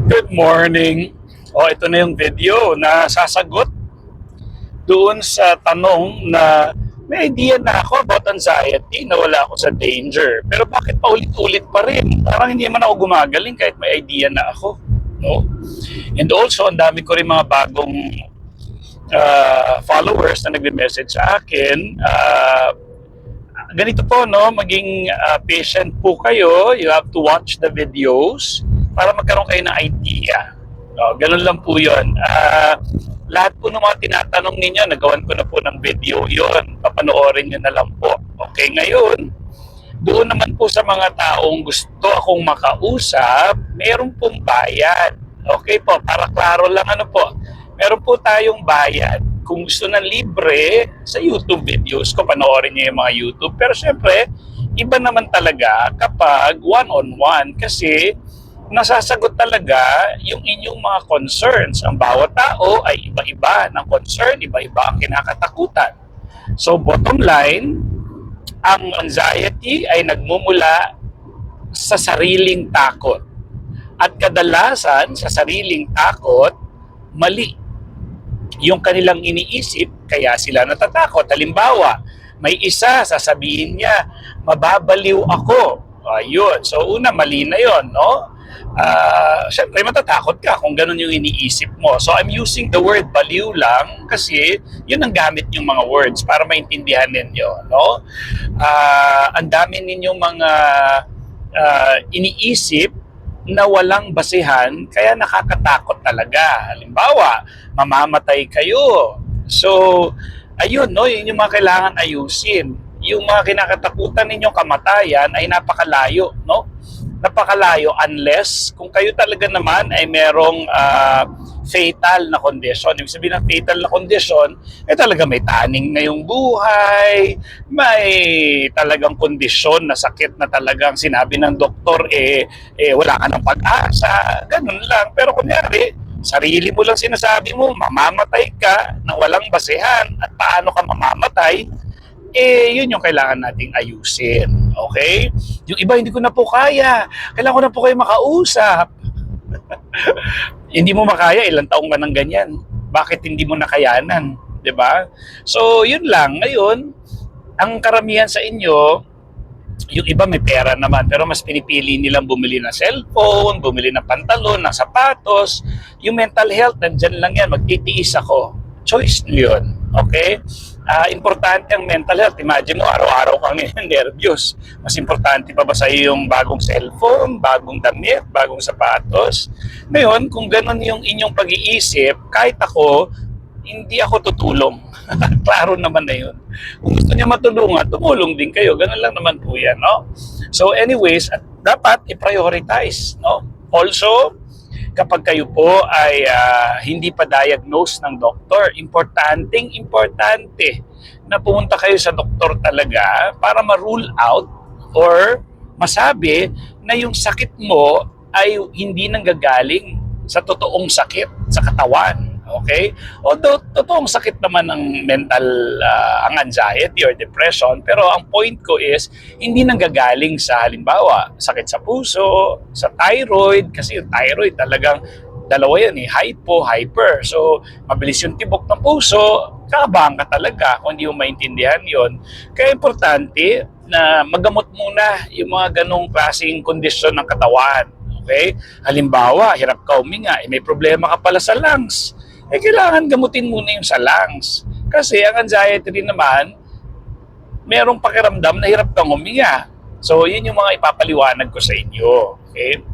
Good morning. Ito na yung video na sasagot doon sa tanong na may idea na ako about anxiety, na wala ako sa danger. Pero bakit paulit-ulit pa rin? Parang hindi man ako gumagaling kahit may idea na ako. No? And also, ang dami ko rin mga bagong followers na nagme-message sa akin. Ganito po, no? Maging patient po kayo. You have to watch the videos para magkaroon kayo ng idea. No, ganun lang po yun. Lahat po ng mga tinatanong ninyo, nagawan ko na po ng video yun. Papanoorin nyo na lang po. Okay, ngayon, doon naman po sa mga taong gusto akong makausap, meron pong bayad. Okay po, para klaro lang ano po. Meron po tayong bayad. Kung gusto ng libre, sa YouTube videos ko, panoorin nyo yung mga YouTube. Pero syempre, iba naman talaga kapag one-on-one kasi nasasagot talaga yung inyong mga concerns. Ang bawat tao ay iba-iba ng concern, iba-iba ang kinakatakutan. So bottom line, ang anxiety ay nagmumula sa sariling takot. At kadalasan sa sariling takot, mali yung kanilang iniisip, kaya sila natatakot. Halimbawa, may isa, sasabihin niya, mababaliw ako. Ayun. So una, mali na yon, no? Syempre matatakot ka kung ganun yung iniisip mo. So I'm using the word baliw lang kasi yun ang gamit yung mga words para maintindihan ninyo, no? Ang dami ninyong mga iniisip na walang basehan kaya nakakatakot talaga. Halimbawa, mamamatay kayo. So, ayun, no, yun yung mga kailangan ayusin. Yung mga kinakatakutan ninyong kamatayan ay napakalayo, no? Napakalayo unless kung kayo talaga naman ay merong fatal na condition. Ibig sabihin ng fatal na condition, talaga may taning na yung buhay, may talagang kondisyon na sakit na talagang sinabi ng doktor, wala ka ng pag-asa, ganun lang. Pero kunyari, sarili mo lang sinasabi mo, mamamatay ka na walang basehan at paano ka mamamatay, yun yung kailangan nating ayusin. Okay? Yung iba, hindi ko na po kaya. Kailangan ko na po kayo makausap. Hindi mo makaya, ilang taong ka ng ganyan. Bakit hindi mo nakayanan? 'Di ba? So, yun lang. Ngayon, ang karamihan sa inyo, yung iba may pera naman, pero mas pinipili nilang bumili ng cellphone, bumili ng pantalon, ng sapatos. Yung mental health, nandyan lang yan. Magtitiis ako. Choice nyo yun. Okay? Importante ang mental health. Imagine mo, araw-araw kang nervyos. Mas importante pa ba sa iyo yung bagong cellphone, bagong damit, bagong sapatos? Ngayon, kung ganun yung inyong pag-iisip, kahit ako, hindi ako tutulong. Klaro naman na yun. Kung gusto niya matulungan, tumulong din kayo. Ganun lang naman po yan, no? So anyways, dapat i-prioritize, no? Also, kapag kayo po ay hindi pa diagnose ng doktor, importante na pumunta kayo sa doktor talaga para ma-rule out or masabi na yung sakit mo ay hindi nanggagaling sa totoong sakit sa katawan. Okay? Although totoong sakit naman ng mental, ang anxiety or depression, pero ang point ko is hindi nanggagaling sa halimbawa sakit sa puso, sa thyroid, kasi yung thyroid talagang dalawa yan hypo, hyper. So mabilis yung tibok ng puso, kakabahan ka talaga kung hindi mo maintindihan yon. Kaya importante na magamot muna yung mga ganong klaseng kondisyon ng katawan. Okay? Halimbawa, hirap ka huminga, may problema ka pala sa lungs. Kailangan gamutin muna yung sa lungs. Kasi ang anxiety rin naman, merong pakiramdam na hirap kang huminga. So, yun yung mga ipapaliwanag ko sa inyo. Okay?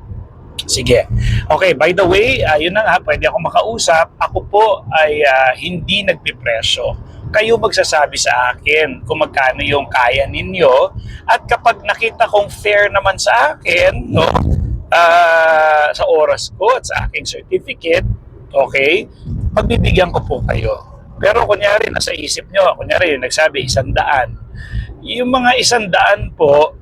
Sige. Okay, by the way, yun na nga, pwede ako makausap. Ako po ay hindi nagpipresyo. Kayo magsasabi sa akin kung magkano yung kaya ninyo. At kapag nakita kong fair naman sa akin, no, sa oras ko at sa aking certificate, okay, pagbibigyan ko po kayo. Pero kunyari, nasa isip nyo, kunyari, yung nagsabi, 100. Yung mga 100 po,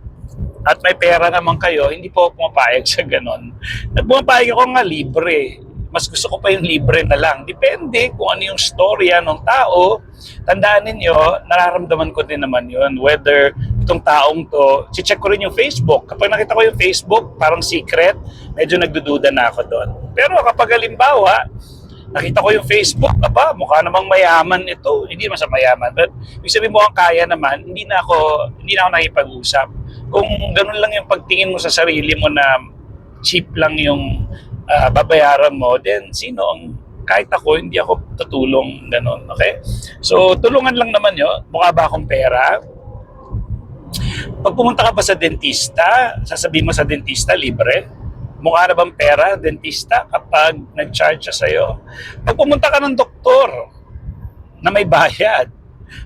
at may pera naman kayo, hindi po pumapayag sa ganon. At pumapayag ako nga libre. Mas gusto ko pa yung libre na lang. Depende kung ano yung storya ng tao. Tandaan ninyo, nararamdaman ko din naman yun. Whether itong taong to, check ko rin yung Facebook. Kapag nakita ko yung Facebook, parang secret, medyo nagdududa na ako doon. Pero kapag halimbawa, nakita ko yung Facebook, mukha namang mayaman ito. Hindi naman sa mayaman, but ibig sabihin mukhang kaya naman, hindi na ako nakipag-usap. Kung ganun lang yung pagtingin mo sa sarili mo na cheap lang yung babayaran mo, then kahit ako, hindi ako tutulong ganun, okay? So, tulungan lang naman yun. Mukha ba akong pera? Pag pumunta ka pa sa dentista, sasabihin mo sa dentista, libre. Mukha na bang pera, dentista, kapag nag-charge siya sa'yo? Pag pumunta ka ng doktor na may bayad,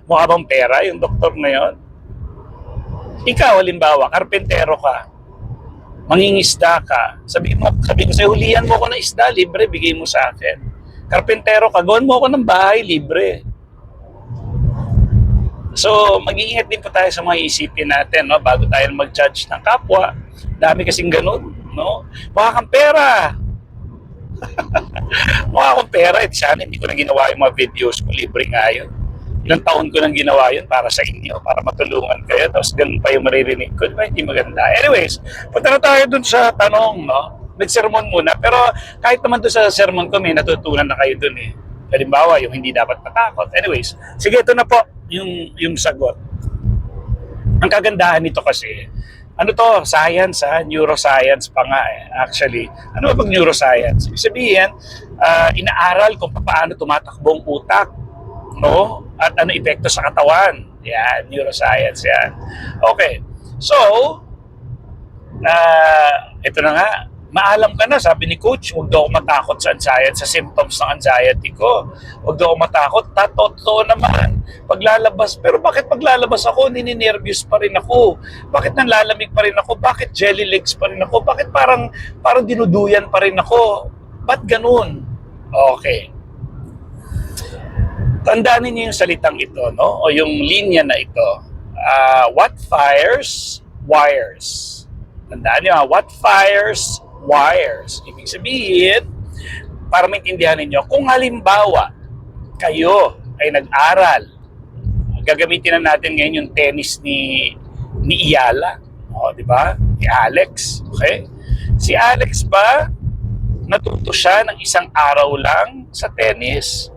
mukha bang pera yung doktor na yon? Ikaw, halimbawa, karpentero ka, mangingisda ka, sabihin ko sa'yo, hulihan mo ko ng isda, libre, bigay mo sa akin. Karpentero ka, gawin mo ako ng bahay, libre. So, mag-iingat din po tayo sa mga isipin natin, no? Bago tayo mag-judge ng kapwa. Dami kasing ganun, no? Mukha kang pera. Mukha akong pera. Sana hindi ko na ginawa yung mga videos ko. Libre nga yun. Ilang taon ko nang ginawa yun para sa inyo, para matulungan kayo. Tapos ganun pa yung maririnig ko. Diba? Hindi maganda. Anyways, punta na tayo dun sa tanong, no? Nag-sermon muna. Pero kahit naman dun sa sermon ko, may natutunan na kayo dun eh. Halimbawa, yung hindi dapat matakot. Anyways, sige, ito na po yung sagot. Ang kagandahan nito kasi, science neuroscience pa nga eh. Actually, ano ba pag neuroscience? Ibig sabihin, inaaral kung paano tumatakbo ang utak, no? At ano epekto sa katawan. Yan, neuroscience yan. Okay, so, ito na nga, maalam ka na, sabi ni coach, huwag daw ako matakot sa anxiety, sa symptoms ng anxiety ko. Huwag daw ako matakot, totoo naman. Paglalabas, pero bakit paglalabas ako, nininervyos pa rin ako? Bakit nanlalamig pa rin ako? Bakit jelly legs pa rin ako? Bakit parang dinuduyan pa rin ako? Ba't ganun? Okay. Tandaan niyo yung salitang ito, no? O yung linya na ito. What fires, wires. Tandaan niyo, what fires, wires. Ibig sabihin, para maintindihan ninyo, kung halimbawa kayo ay nag-aral, gagamitin na natin ngayon yung tennis ni Iyala, di ba? Ni Alex, okay? Si Alex ba, natuto siya ng isang araw lang sa tennis?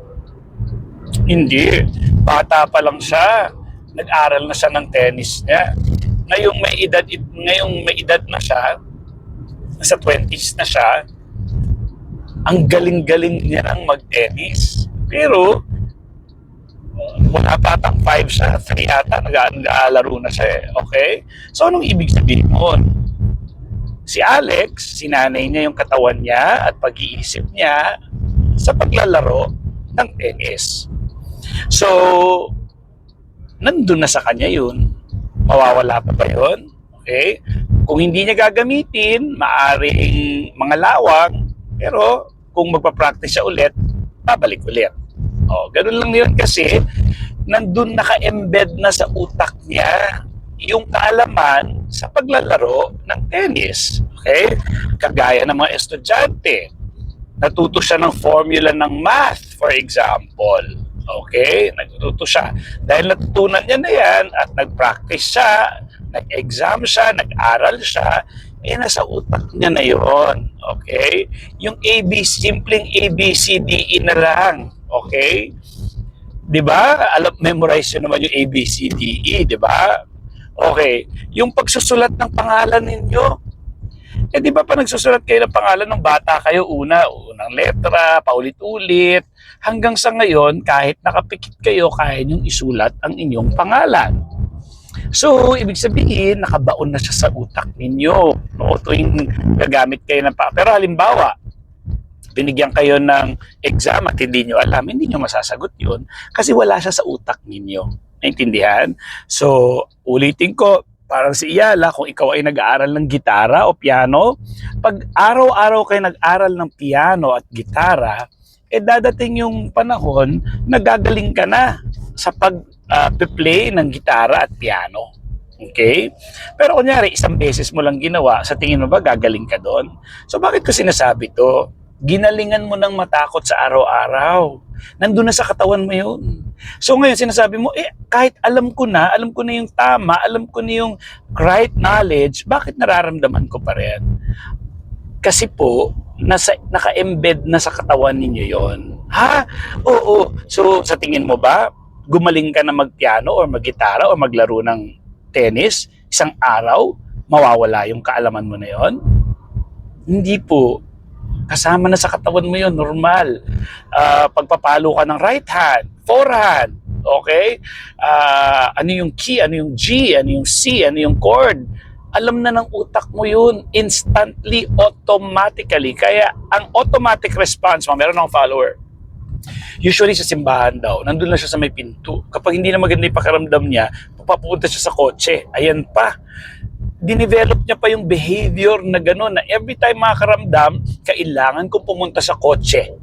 Hindi. Bata pa lang siya, nag-aral na siya ng tennis niya. Ngayong may edad na siya, nasa 20s na siya, ang galing-galing niya ng mag-tennis. Pero, wala patang 5 siya, 3 yata, nag-aalaro na siya eh. Okay? So, anong ibig sabihin mo? Si Alex, sinanay niya yung katawan niya at pag-iisip niya sa paglalaro ng tennis. So, nandun na sa kanya yun. Mawawala pa ba yun? Okay? Kung hindi niya gagamitin, maaring mga lawang, pero kung magpa-practice siya ulit, babalik ulit. Ganun lang yun kasi nandun naka-embed na sa utak niya yung kaalaman sa paglalaro ng tennis. Okay? Kagaya ng mga estudyante. Natuto siya ng formula ng math, for example. Okay? Natuto siya. Dahil natutunan niya na yan at nag-practice siya, nag-exam siya, nag-aral siya, nasa utak niya na yon. Okay? Yung simpleng ABCDE na lang. Okay? Di ba? Memorize nyo naman yung ABCDE, di ba? Okay. Yung pagsusulat ng pangalan ninyo, di ba pa nagsusulat kayo ng pangalan ng bata kayo, unang letra, paulit-ulit, hanggang sa ngayon, kahit nakapikit kayo, kaya nyong isulat ang inyong pangalan. So, ibig sabihin, nakabaon na siya sa utak ninyo. No? Tuwing gagamit kayo ng pero halimbawa, binigyan kayo ng exam at hindi nyo alam, hindi nyo masasagot yun kasi wala siya sa utak ninyo. Naintindihan? So, ulitin ko, parang si Iyala, kung ikaw ay nag-aaral ng gitara o piano, pag araw-araw kayo nag-aral ng piano at gitara, dadating yung panahon na gagaling ka na sa pag-play ng gitara at piano. Okay? Pero kunyari, isang beses mo lang ginawa, sa tingin mo ba gagaling ka doon? So bakit ko sinasabi to? Ginalingan mo ng matakot sa araw-araw. Nandun na sa katawan mo yun. So ngayon sinasabi mo, kahit alam ko na yung tama, alam ko na yung right knowledge, bakit nararamdaman ko pa rin? Kasi po, naka-embed na sa katawan ninyo yon. Ha? Oo. So sa tingin mo ba, gumaling ka na magpiano or maggitara or maglaro ng tennis, isang araw, mawawala yung kaalaman mo na yon? Hindi po. Kasama na sa katawan mo yun, normal. Pagpapalo ka ng right hand, forehand, okay? Ano yung key, ano yung G, ano yung C, ano yung chord. Alam na ng utak mo yun, instantly, automatically. Kaya ang automatic response mo, meron akong follower. Usually sa simbahan daw, nandun lang siya sa may pinto. Kapag hindi na maganda yung pakiramdam niya, papupunta siya sa kotse. Ayan pa. Dinevelop niya pa yung behavior na gano'n na every time makakaramdam, kailangan kong pumunta sa kotse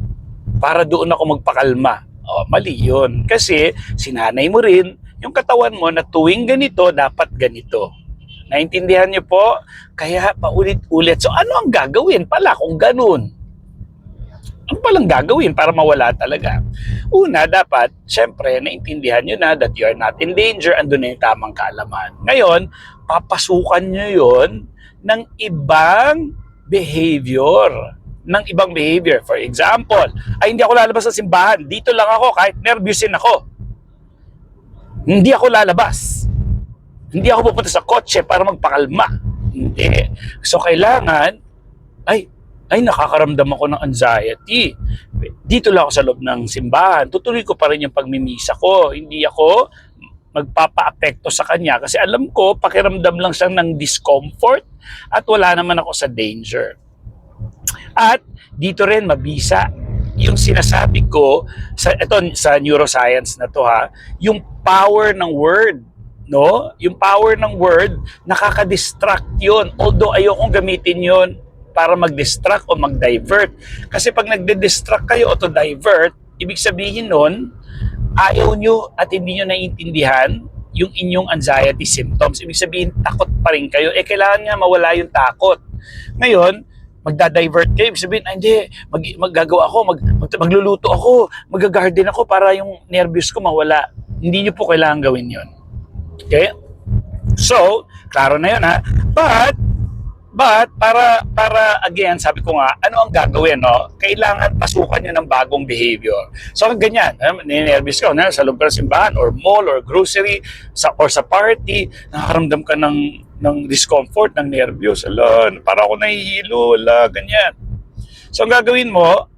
para doon ako magpakalma. Mali yun. Kasi sinanay mo rin yung katawan mo na tuwing ganito, dapat ganito. Naintindihan niyo po? Kaya paulit-ulit. So ano ang gagawin pala kung ganun? Ano palang gagawin para mawala talaga? Una, dapat, syempre, naintindihan nyo na that you are not in danger, andun na yung tamang kaalaman. Ngayon, papasukan nyo yon ng ibang behavior. For example, hindi ako lalabas sa simbahan. Dito lang ako kahit nervyusin ako. Hindi ako lalabas. Hindi ako pupunta sa kotse para magpakalma. Hindi. So, kailangan, nakakaramdam ako ng anxiety. Dito lang ako sa loob ng simbahan. Tutuloy ko pa rin yung pagmimisa ko. Hindi ako magpapa-apekto sa kanya kasi alam ko, pakiramdam lang siya ng discomfort at wala naman ako sa danger. At dito rin mabisa yung sinasabi ko sa neuroscience na to yung power ng word. No? Yung power ng word, nakaka-distract yun. Although ayokong gamitin yun para mag-distract o mag-divert. Kasi pag nagde-distract kayo o to divert, ibig sabihin nun, ayaw nyo at hindi nyo naiintindihan yung inyong anxiety symptoms. Ibig sabihin, takot pa rin kayo. Kailangan nga mawala yung takot. Ngayon, magda-divert kayo. Ibig sabihin, hindi, maggagawa ako, magluluto ako, mag-garden ako para yung nervous ko mawala. Hindi nyo po kailangan gawin yun. Okay? So, klaro na yun But para again, sabi ko nga, ano ang gagawin, no? Kailangan pasukan niyo ng bagong behavior. So ganyan, ninervous ka sa loob ng simbahan or mall or grocery or sa party, nakakaramdam ka ng discomfort, ng nervyos. Para ako nahihilo, ganyan. So ang gagawin mo,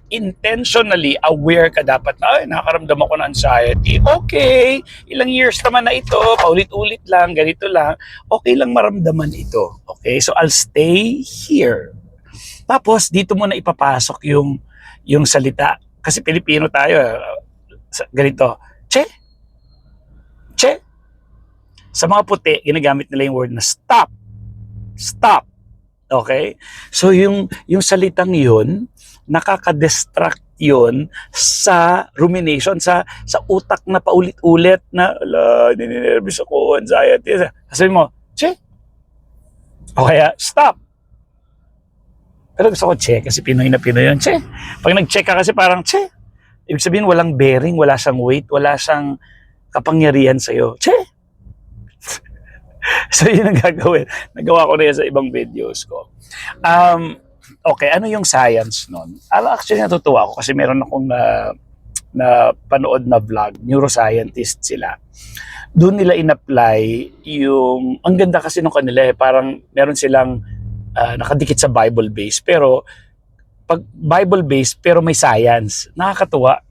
intentionally aware ka dapat na, nakakaramdam ako ng anxiety. Okay, ilang years naman na ito, paulit-ulit lang, ganito lang. Okay lang maramdaman ito. Okay, so I'll stay here. Tapos, dito mo na ipapasok yung salita. Kasi Pilipino tayo, ganito, che. Sa mga puti, ginagamit nila yung word na stop. Stop. Okay? So, yung salitang yun, nakaka-distract yun sa rumination, sa utak na paulit-ulit na, ninervous ako, anxiety. Sabi mo, che. O kaya, stop. Pero gusto ko che, kasi Pinoy na Pinoy yun, che. Pag nag-check ka kasi parang, che. Ibig sabihin, walang bearing, wala siyang weight, wala siyang kapangyarihan sa'yo. Che. So, yun ang gagawin. Nagawa ko na yan sa ibang videos ko. Okay, ano yung science nun? Actually, natutuwa ako kasi meron akong na panood na vlog, neuroscientist sila. Doon nila in-apply yung, ang ganda kasi nung kanila parang meron silang nakadikit sa Bible-based, pero pag Bible-based pero may science, nakakatuwa.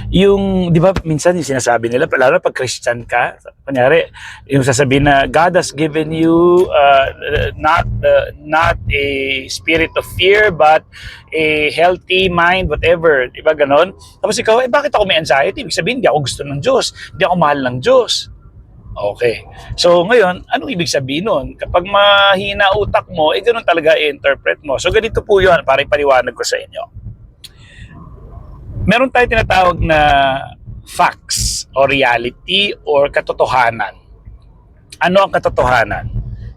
Yung, di ba, minsan yung sinasabi nila, lalo pag Christian ka, kunyari, yung sasabihin na God has given you not a spirit of fear, but a healthy mind, whatever, di ba, ganon? Tapos ikaw, bakit ako may anxiety? Ibig sabihin, hindi ako gusto ng Diyos, hindi ako mahal ng Diyos. Okay. So, ngayon, anong ibig sabihin nun? Kapag mahina utak mo, ganun talaga i-interpret mo. So, ganito po yun, para ipaliwanag ko sa inyo. Meron tayong tinatawag na facts o reality or katotohanan. Ano ang katotohanan?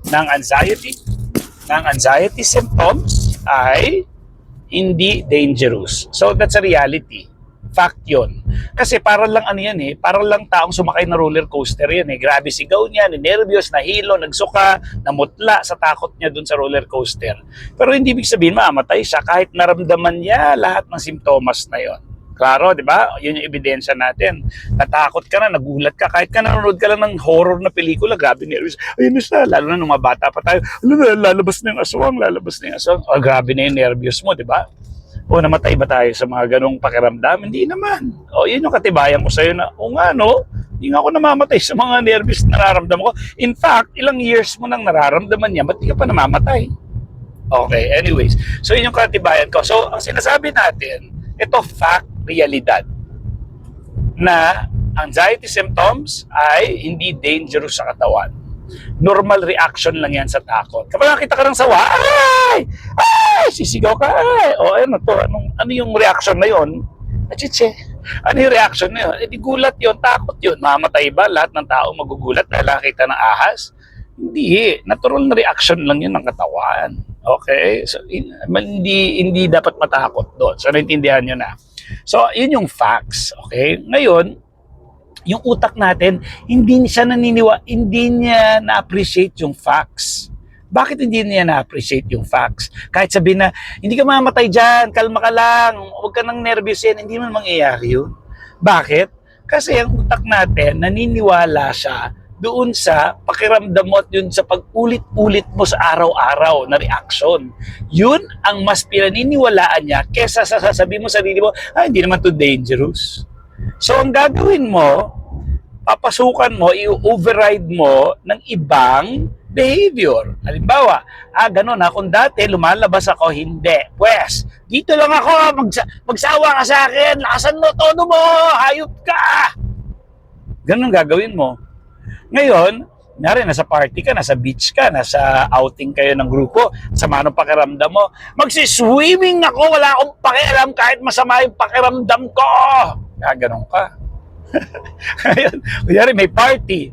Ng anxiety symptoms ay hindi dangerous. So that's a reality. Fact yun. Kasi parang lang ano yan parang lang taong sumakay na roller coaster yan Grabe sigaw niya, nervyos, nahilo, nagsuka, namutla sa takot niya dun sa roller coaster. Pero hindi ibig sabihin mamatay siya kahit naramdaman niya lahat ng simptomas na yon. Klaro, di ba? Yun yung ebidensya natin. Natakot ka na, nagulat ka, kahit ka nanonood ka lang ng horror na pelikula, grabe nervous. Ayun na siya, lalo na nung mga bata pa tayo, lalabas na yung aswang, lalabas na yung aswang. Oh, grabe na yung nervyos mo, di ba? O namatay ba tayo sa mga ganong pakiramdam? Hindi naman. O yun yung katibayan ko sa'yo na, o nga no, hindi nga ako namamatay sa mga nervous na nararamdaman ko. In fact, ilang years mo nang nararamdaman niya, ba't di ka pa namamatay? Okay, anyways. So yun yung katibayan ko. So ang sinasabi natin, ito fact, realidad, na anxiety symptoms ay hindi dangerous sa katawan. Normal reaction lang yan sa takot. Kapag nakita ka ng sawa, ay! Ay! Sisigaw ka, ay! O ano to? Ano yung reaction na yun? Achiche. Ano yung reaction na yun? Di gulat yun, takot yun. Mamatay ba? Lahat ng tao magugulat dahil nakita ng ahas? Hindi. Natural na reaction lang yun ng katawan. Okay? So, hindi dapat matakot doon. So, naintindihan nyo na. So, yun yung facts. Okay? Ngayon, yung utak natin, hindi niya na-appreciate yung facts. Bakit hindi niya na-appreciate yung facts? Kahit sabihin na, hindi ka mamatay dyan, kalma ka lang, huwag ka nang nervous yan, hindi man mangyayari yun. Bakit? Kasi ang utak natin, naniniwala siya doon sa pakiramdam mo at yun sa pag-ulit-ulit mo sa araw-araw na reaction. Yun ang mas pinaniniwalaan niya kesa sa sasabihin mo sa sarili mo, hindi naman to dangerous. So, ang gagawin mo, papasukan mo, i-override mo ng ibang behavior. Halimbawa, ganun kung dati lumalabas ako, hindi. Pwes, dito lang ako, magsawa ka sa akin, lakasan mo, todo mo, hayop ka! Ganun gagawin mo. Ngayon, nasa party ka, nasa beach ka, nasa outing kayo ng grupo, sama ng pakiramdam mo, magsiswimming ako, wala akong pakialam kahit masama yung pakiramdam ko! Ganun ka. Ngayon, kunyari may party.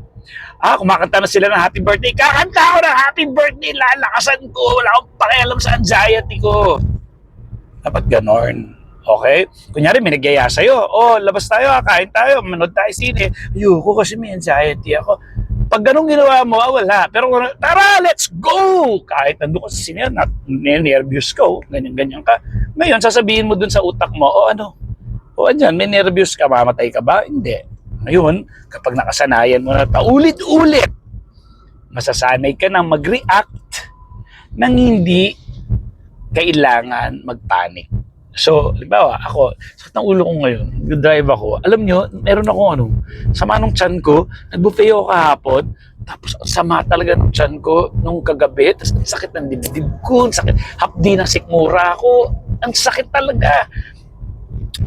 Kumakanta na sila ng happy birthday. Kakanta ako ng happy birthday, lalakasan ko. Wala akong pakialam sa anxiety ko. Dapat ganon. Okay? Kunyari, may nagyaya sa'yo. Labas tayo, kain tayo, manood tayo sine. Ayoko kasi may anxiety ako. Pag ganun ginawa mo, wala. Pero tara, let's go! Kahit nandun ka sa sine, nervous ka, ganyan-ganyan ka. Ngayon, sasabihin mo dun sa utak mo, andyan, may nervous ka, mamatay ka ba? Hindi. Ngayon, kapag nakasanayan mo na paulit-ulit, masasanay ka nang mag-react nang hindi kailangan mag-panic. So, halimbawa, ako, sakit ng ulo ko ngayon, nag-drive ako, alam nyo, meron akong sama ng tiyan ko, nag-buffet ako kahapon, tapos sama talaga ng tiyan ko nung kagabi, tapos ang sakit ng dibdib ko, sakit, hapdi na sikmura ako, ang sakit talaga.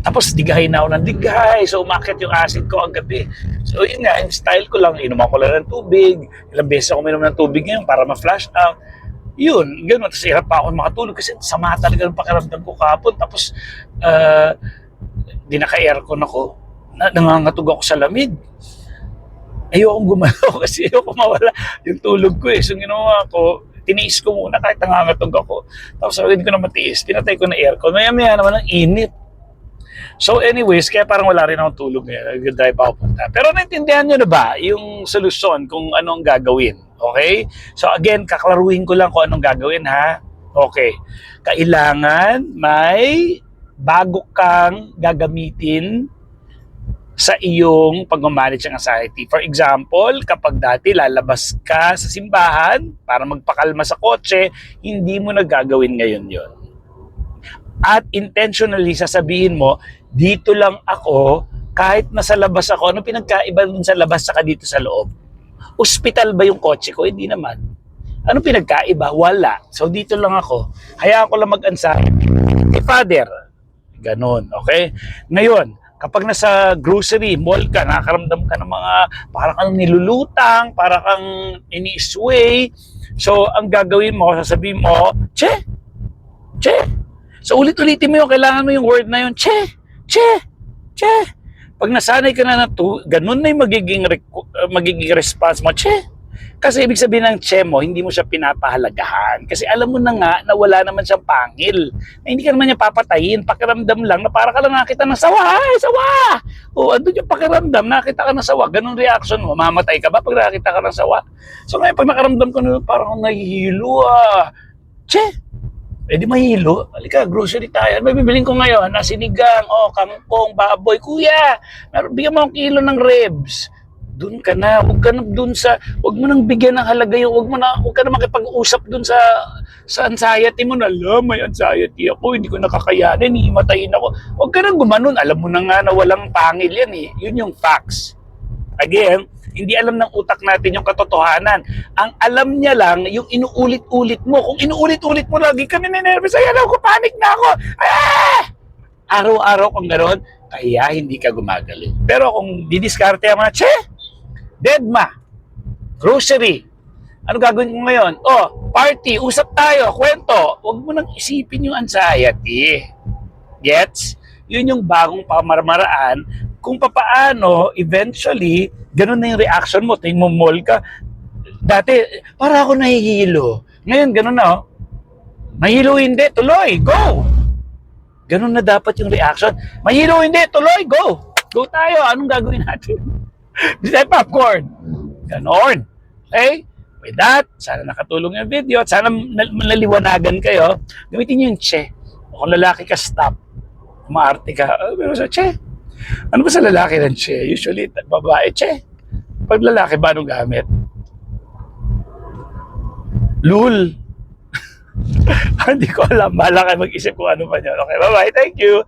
Tapos digay na ako ng digay. So umakit yung acid ko ang gabi. So yun nga, yung style ko lang, inuman ko lang ng tubig. Ilang beses ako minom ng tubig ngayon para ma-flash out. Yun, gano'n. Tapos hirap pa ako makatulog kasi sama talaga ng pakiramdam ko kahapon. Tapos di naka-aircon ako. Nangangatog ako sa lamig. Ayokong gumalaw kasi ayoko mawala yung tulog ko So ginawa ko, tiniis ko muna kahit nangangatog ako. Tapos hindi ko na matiis. Pinatay ko na aircon. Maya-maya naman ang init. So anyways, kaya parang wala rin akong tulog ngayon. Nag-drive ako punta. Pero naintindihan nyo na ba yung solusyon kung anong gagawin? Okay? So again, kaklaruhin ko lang kung anong gagawin ha. Okay. Kailangan may bago kang gagamitin sa iyong pag-manage ng anxiety. For example, kapag dati lalabas ka sa simbahan para magpakalma sa kotse, hindi mo na gagawin ngayon yon. At intentionally sasabihin mo, dito lang ako, kahit nasa labas ako, ano pinagkaiba dun sa labas saka dito sa loob? Hospital ba yung kotse ko? Hindi naman. Ano pinagkaiba? Wala. So dito lang ako. Hayaan ko lang mag-anxiety. Father. Ganon, okay? Ngayon, kapag nasa grocery, mall ka, nakakaramdam ka ng mga, parang kang nilulutang, parang kang ini-sway. So, ang gagawin mo, sasabihin mo, che! So ulit-ulitin mo yung, kailangan mo yung word na yun, che. Pag nasanay ka na ganun na yung magiging response mo, che. Kasi ibig sabihin ng che mo, hindi mo siya pinapahalagahan. Kasi alam mo na nga na wala naman siyang pangil. Na hindi ka naman niya papatayin. Pakiramdam lang na para ka lang nakita ng sawa. Ay, sawa! O, andun yung pakiramdam, nakita ka ng sawa. Ganun reaction mo. Mamatay ka ba pag nakita ka ng sawa? So ngayon, pag nakaramdam ko na parang akong nahihilo Che! Eh di mahilo. Halika, grocery tayo. Ano ba bibiling ko ngayon? Sinigang, kangkong, baboy. Kuya, bigyan mo akong kilo ng ribs. Doon ka na, huwag mo nang bigyan ng halaga yung, huwag ka na makipag-usap doon sa anxiety mo na, may anxiety ako, hindi ko nakakayanin, hihimatayin ako. Huwag ka nang gumanon, alam mo na nga na walang pangil yan eh. Yun yung facts. Again, hindi alam ng utak natin yung katotohanan. Ang alam niya lang, yung inuulit-ulit mo. Kung inuulit-ulit mo, lagi ka ninenervous, ay alam ko, panic na ako. Araw-araw kung gano'n, kaya hindi ka gumagaling. Pero kung didiskarte ang mga, Dedma, grocery. Ano gagawin ko ngayon? Party, usap tayo, kwento. Huwag mo nang isipin yung anxiety. Gets? Yun yung bagong pamamaraan kung papaano, eventually, ganun na yung reaction mo. Tingin mo, mall ka. Dati, para ako nahihilo. Ngayon, ganun na, Mahilo hindi, tuloy, go! Ganun na dapat yung reaction. Mahilo hindi, tuloy, go! Go tayo, anong gagawin natin? Step popcorn. Ganon. Okay? With that, sana nakatulong yung video at sana naliwanagan kayo. Gamitin nyo yung che. O kung lalaki ka, stop. Maarte ka. Pero sa che. Ano ba sa lalaki ng che? Usually, babae, che. Pag lalaki ba, anong gamit? Lul. Hindi ko alam. Bahala kayo mag-isip kung ano pa nyo. Okay, bye-bye. Thank you.